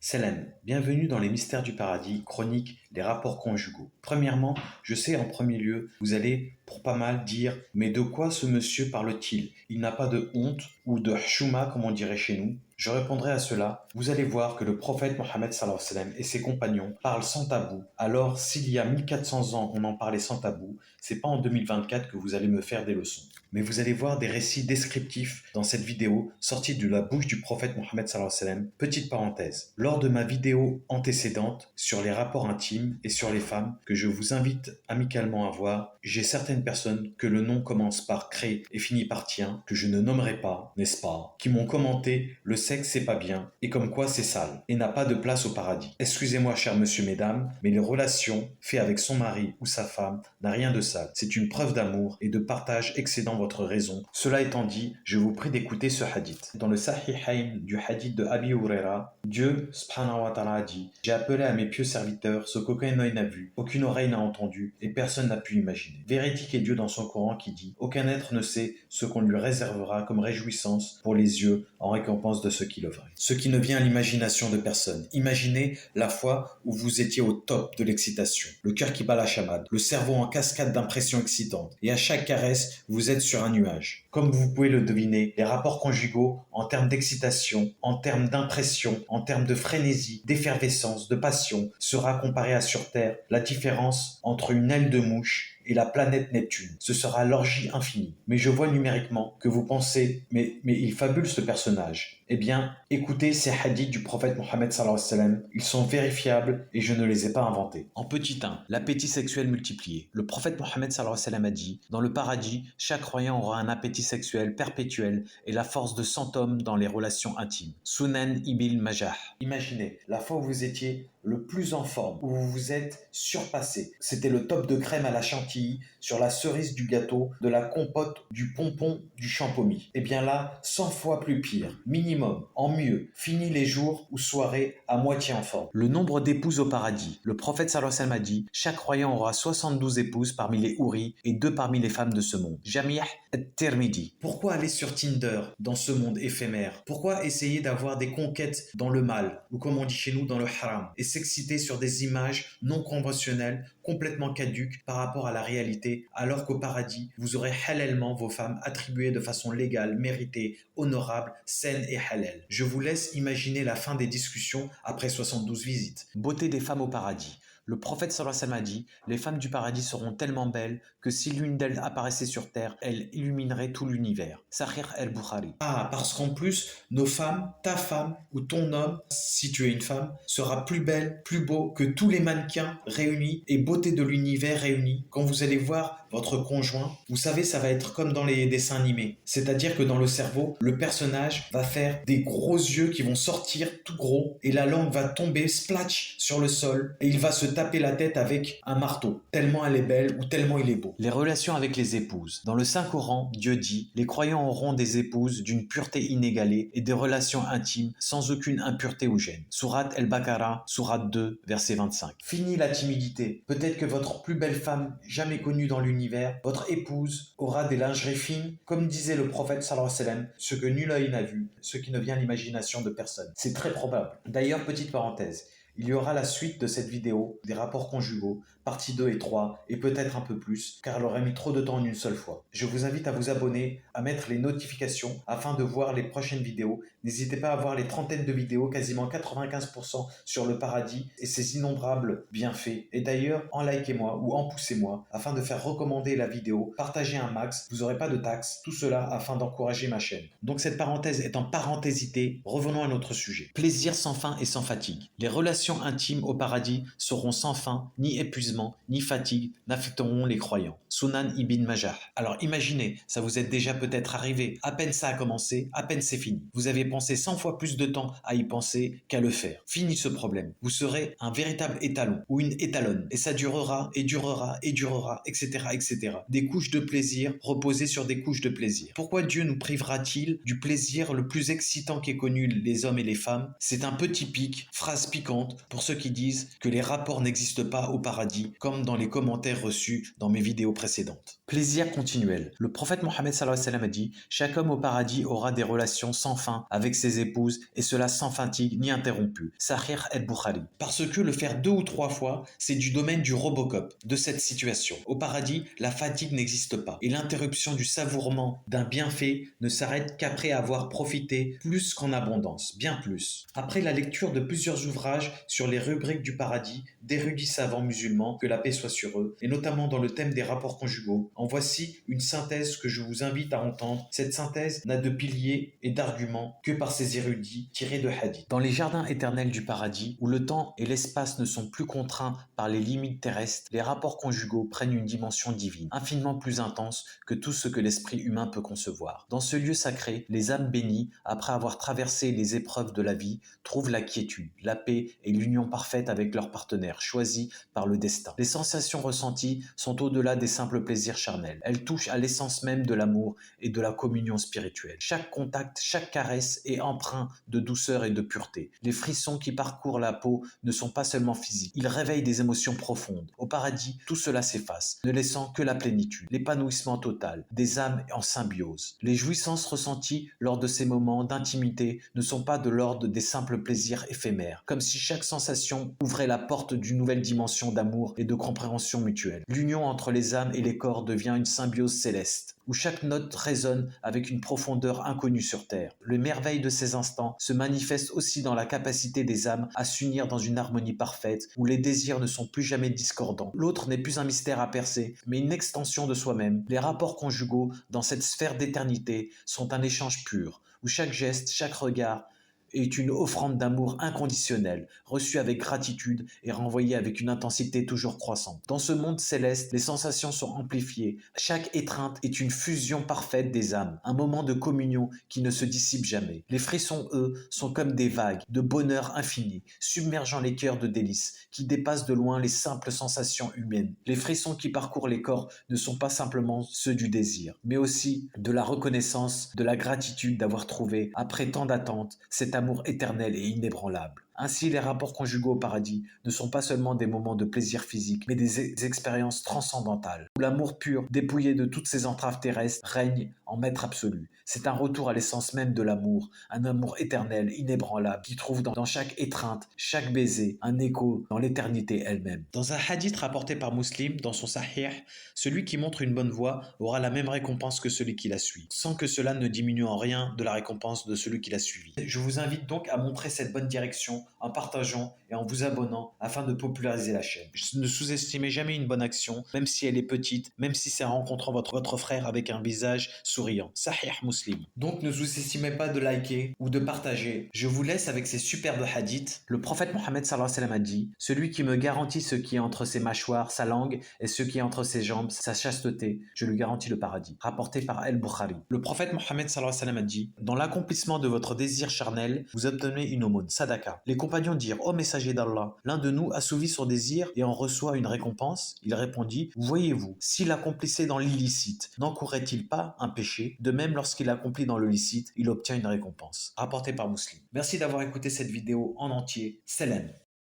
Salam, bienvenue dans les mystères du paradis, chronique les rapports conjugaux. Premièrement, je sais en premier lieu, vous allez pour pas mal dire, mais de quoi ce monsieur parle-t-il? Il n'a pas de honte ou de hchouma comme on dirait chez nous. Je répondrai à cela. Vous allez voir que le prophète Mohammed sallallahu alayhi wa sallam et ses compagnons parlent sans tabou. Alors, s'il y a 1400 ans on en parlait sans tabou, c'est pas en 2024 que vous allez me faire des leçons. Mais vous allez voir des récits descriptifs dans cette vidéo sortis de la bouche du prophète Mohammed sallallahu alayhi wa sallam. Petite parenthèse. Lors de ma vidéo antécédente sur les rapports intimes et sur les femmes, que je vous invite amicalement à voir, j'ai certaines personnes que le nom commence par cré et finit par tien, que je ne nommerai pas, n'est-ce pas, qui m'ont commenté le sexe c'est pas bien et comme quoi c'est sale et n'a pas de place au paradis. Excusez-moi cher monsieur mesdames, mais les relations faites avec son mari ou sa femme n'a rien de sale. C'est une preuve d'amour et de partage excédant votre raison. Cela étant dit, je vous prie d'écouter ce hadith. Dans le Sahihain du hadith de Abi Huraira, Dieu subhanahu wa ta'ala a dit: j'ai appelé à mes pieux serviteurs ce qu'aucun œil n'a vu, aucune oreille n'a entendu et personne n'a pu imaginer. Véridique est Dieu dans son Coran qui dit: aucun être ne sait ce qu'on lui réservera comme réjouissance pour les yeux en récompense de ce qu'il œuvrait. Ce qui ne vient à l'imagination de personne. Imaginez la fois où vous étiez au top de l'excitation, le cœur qui bat la chamade, le cerveau en cascade d'impressions excitantes, et à chaque caresse, vous êtes sur un nuage. Comme vous pouvez le deviner, les rapports conjugaux, en termes d'excitation, en termes d'impression, en termes de frénésie, d'effervescence, de passion, sera comparé à sur Terre la différence entre une aile de mouche et la planète Neptune. Ce sera l'orgie infinie. Mais je vois numériquement que vous pensez, mais il fabule ce personnage. Eh bien, écoutez ces hadiths du prophète Mohammed sallallahu alayhi wa sallam. Ils sont vérifiables et je ne les ai pas inventés. En petit 1, l'appétit sexuel multiplié. Le prophète Mohammed sallallahu alayhi wa sallam a dit: dans le paradis, chaque croyant aura un appétit sexuel perpétuel et la force de 100 hommes dans les relations intimes. Sunan Ibn Majah. Imaginez, la fois où vous étiez le plus en forme, où vous vous êtes surpassé. C'était le top de crème à la chantilly, sur la cerise du gâteau, de la compote, du pompon, du champomis. Et bien là, 100 fois plus pire, minimum, en mieux, fini les jours ou soirées à moitié en forme. Le nombre d'épouses au paradis. Le prophète sallallahu alayhi wa sallam a dit: chaque croyant aura 72 épouses parmi les houris et 2 parmi les femmes de ce monde. Jami' at-Tirmidhi. Pourquoi aller sur Tinder dans ce monde éphémère? Pourquoi essayer d'avoir des conquêtes dans le mal, ou comme on dit chez nous, dans le haram, et s'exciter sur des images non conventionnelles, complètement caduques par rapport à la réalité, alors qu'au paradis, vous aurez halalement vos femmes attribuées de façon légale, méritée, honorable, saine et halal. Je vous laisse imaginer la fin des discussions après 72 visites. Beauté des femmes au paradis. Le prophète sallallahu alayhi wa sallam a dit: les femmes du paradis seront tellement belles que si l'une d'elles apparaissait sur terre, elle illuminerait tout l'univers. Sahih al-Bukhari. Ah, parce qu'en plus, nos femmes, ta femme ou ton homme, si tu es une femme, sera plus belle, plus beau que tous les mannequins réunis et beauté de l'univers réunis. Quand vous allez voir votre conjoint, vous savez, ça va être comme dans les dessins animés. C'est-à-dire que dans le cerveau, le personnage va faire des gros yeux qui vont sortir tout gros et la langue va tomber splatch sur le sol et il va se taper la tête avec un marteau, tellement elle est belle ou tellement il est beau. Les relations avec les épouses. Dans le Saint-Coran, Dieu dit: les croyants auront des épouses d'une pureté inégalée et des relations intimes sans aucune impureté ou gêne. Sourate El-Baqarah, sourate 2, verset 25. Fini la timidité. Peut-être que votre plus belle femme jamais connue dans l'univers, votre épouse, aura des lingeries fines, comme disait le prophète sallallahu alayhi wa sallam, ce que nul œil n'a vu, ce qui ne vient à l'imagination de personne. C'est très probable. D'ailleurs, petite parenthèse, il y aura la suite de cette vidéo, des rapports conjugaux, partie 2 et 3, et peut-être un peu plus, car elle aurait mis trop de temps en une seule fois. Je vous invite à vous abonner, à mettre les notifications afin de voir les prochaines vidéos. N'hésitez pas à voir les trentaines de vidéos, quasiment 95% sur le paradis et ses innombrables bienfaits. Et d'ailleurs, en likez-moi ou en poussez-moi afin de faire recommander la vidéo, partagez un max, vous n'aurez pas de taxes, tout cela afin d'encourager ma chaîne. Donc cette parenthèse étant parenthésité, revenons à notre sujet. Plaisir sans fin et sans fatigue. Les relations intimes au paradis seront sans fin, ni épuisement, ni fatigue n'affecteront les croyants. Sunan Ibn Majah. Alors imaginez, ça vous est déjà peut-être arrivé, à peine ça a commencé, à peine c'est fini. Vous avez pensé 100 fois plus de temps à y penser qu'à le faire. Fini ce problème. Vous serez un véritable étalon ou une étalonne et ça durera et durera et durera, etc., etc. Des couches de plaisir reposées sur des couches de plaisir. Pourquoi Dieu nous privera-t-il du plaisir le plus excitant qu'aient connu les hommes et les femmes? C'est un peu typique, phrase piquante, contre pour ceux qui disent que les rapports n'existent pas au paradis, comme dans les commentaires reçus dans mes vidéos précédentes. Plaisir continuel. Le prophète Mohammed sallallahu alayhi wa sallam a dit « Chaque homme au paradis aura des relations sans fin avec ses épouses et cela sans fatigue ni interrompue. » Sahih al-Bukhari. Parce que le faire 2 ou 3 fois, c'est du domaine du Robocop, de cette situation. Au paradis, la fatigue n'existe pas et l'interruption du savourement d'un bienfait ne s'arrête qu'après avoir profité plus qu'en abondance, bien plus. Après la lecture de plusieurs ouvrages sur les rubriques du paradis d'érudits savants musulmans, que la paix soit sur eux, et notamment dans le thème des rapports conjugaux, en voici une synthèse que je vous invite à entendre. Cette synthèse n'a de piliers et d'arguments que par ces érudits tirés de hadiths. Dans les jardins éternels du paradis, où le temps et l'espace ne sont plus contraints par les limites terrestres, les rapports conjugaux prennent une dimension divine, infiniment plus intense que tout ce que l'esprit humain peut concevoir. Dans ce lieu sacré, les âmes bénies, après avoir traversé les épreuves de la vie, trouvent la quiétude, la paix et l'union parfaite avec leur partenaire, choisi par le destin. Les sensations ressenties sont au-delà des simples plaisirs charnels. Elles touchent à l'essence même de l'amour et de la communion spirituelle. Chaque contact, chaque caresse est empreint de douceur et de pureté. Les frissons qui parcourent la peau ne sont pas seulement physiques, ils réveillent des émotions profondes. Au paradis, tout cela s'efface, ne laissant que la plénitude, l'épanouissement total, des âmes en symbiose. Les jouissances ressenties lors de ces moments d'intimité ne sont pas de l'ordre des simples plaisirs éphémères, comme si chaque sensation ouvrait la porte d'une nouvelle dimension d'amour et de compréhension mutuelle. L'union entre les âmes et les corps devient une symbiose céleste, où chaque note résonne avec une profondeur inconnue sur Terre. Le merveille de ces instants se manifeste aussi dans la capacité des âmes à s'unir dans une harmonie parfaite, où les désirs ne sont plus jamais discordants. L'autre n'est plus un mystère à percer, mais une extension de soi-même. Les rapports conjugaux, dans cette sphère d'éternité, sont un échange pur, où chaque geste, chaque regard, est une offrande d'amour inconditionnel, reçue avec gratitude et renvoyée avec une intensité toujours croissante. Dans ce monde céleste, les sensations sont amplifiées. Chaque étreinte est une fusion parfaite des âmes, un moment de communion qui ne se dissipe jamais. Les frissons, eux, sont comme des vagues de bonheur infini, submergeant les cœurs de délices, qui dépassent de loin les simples sensations humaines. Les frissons qui parcourent les corps ne sont pas simplement ceux du désir, mais aussi de la reconnaissance, de la gratitude d'avoir trouvé, après tant d'attentes, cet amour éternel et inébranlable. Ainsi, les rapports conjugaux au paradis ne sont pas seulement des moments de plaisir physique, mais des expériences transcendantales, où l'amour pur, dépouillé de toutes ses entraves terrestres, règne en maître absolu. C'est un retour à l'essence même de l'amour, un amour éternel, inébranlable, qui trouve dans chaque étreinte, chaque baiser, un écho dans l'éternité elle-même. Dans un hadith rapporté par Muslim, dans son Sahih, celui qui montre une bonne voie aura la même récompense que celui qui la suit, sans que cela ne diminue en rien de la récompense de celui qui l'a suivi. Je vous invite donc à montrer cette bonne direction en partageant et en vous abonnant afin de populariser la chaîne. Ne sous-estimez jamais une bonne action, même si elle est petite, même si c'est en rencontrant votre frère avec un visage souriant. Sahih Muslim. Donc ne sous-estimez pas de liker ou de partager. Je vous laisse avec ces superbes hadiths. Le prophète Mohammed sallallahu alayhi wa sallam a dit « Celui qui me garantit ce qui est entre ses mâchoires, sa langue, et ce qui est entre ses jambes, sa chasteté, je lui garantis le paradis. » Rapporté par Al-Bukhari. Le prophète Mohammed sallallahu alayhi wa sallam a dit « Dans l'accomplissement de votre désir charnel, vous obtenez une aumône, sadaqa. » Les compagnons dirent « Ô messager d'Allah, l'un de nous assouvit son désir et en reçoit une récompense ?» Il répondit « Voyez-vous, s'il accomplissait dans l'illicite, n'encourrait-il pas un péché? De même, lorsqu'il accomplit dans le licite, il obtient une récompense. » Rapporté par Muslim. Merci d'avoir écouté cette vidéo en entier. Salam.